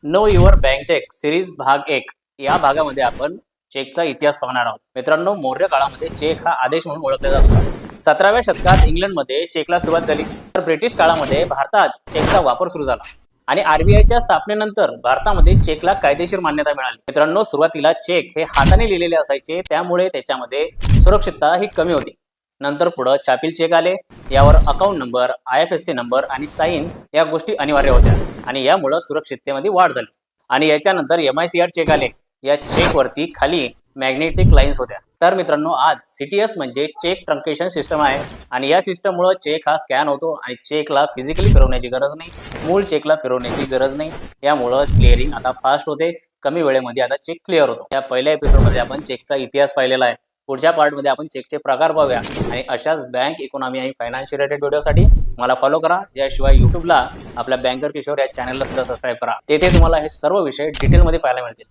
No your bank cheque series भाग 1 या भागामध्ये आपण चेकचा इतिहास पाहणार आहोत. मित्रांनो, मौर्य काळामध्ये चेक हा आदेश म्हणून ओळखला जात होता. 17व्या शतकात इंग्लंडमध्ये चेकला सुरुवात झाली, तर ब्रिटिश काळामध्ये भारतात चेकचा वापर सुरू झाला आणि आरबीआयच्या स्थापनेनंतर भारतामध्ये चेकला कायदेशीर मान्यता मिळाली. मित्रांनो, सुरुवातीला चेक हे हाताने लिहिलेले असायचे, त्यामुळे त्याच्यामध्ये सुरक्षितता ही कमी होती. नंतर पुढे छापील चेक आले. यावर अकाउंट नंबर, IFSC नंबर आणि साईन या गोष्टी अनिवार्य होत्या आणि यामुळे सुरक्षिततेमध्ये वाढ झाली. आणि याच्यानंतर MICR चेक आले. या चेकवरती खाली मॅग्नेटिक लाईन्स होत्या. तर मित्रांनो, आज CTS म्हणजे चेक ट्रंकेशन सिस्टम आहे आणि या सिस्टममुळे चेक हा स्कॅन होतो आणि चेकला फिजिकली फिरवण्याची गरज नाही, मूळ चेकला फिरवण्याची गरज नाही. यामुळे क्लिअरिंग आता फास्ट होते, कमी वेळेमध्ये आता चेक क्लिअर होतो. या पहिल्या एपिसोडमध्ये आपण चेकचा इतिहास पाहिलेला आहे. पुढच्या पार्टमध्ये आपण चेकचे प्रकार पाहूया आणि अशाच बँक, इकॉनॉमी आणि फायनान्स रिलेटेड व्हिडिओसाठी मला फॉलो करा. याशिवाय यूट्यूबला आपल्या बँकर किशोर या चॅनलला सुद्धा सबस्क्राईब करा. तेथे तुम्हाला हे सर्व विषय डिटेलमध्ये पाहायला मिळतील.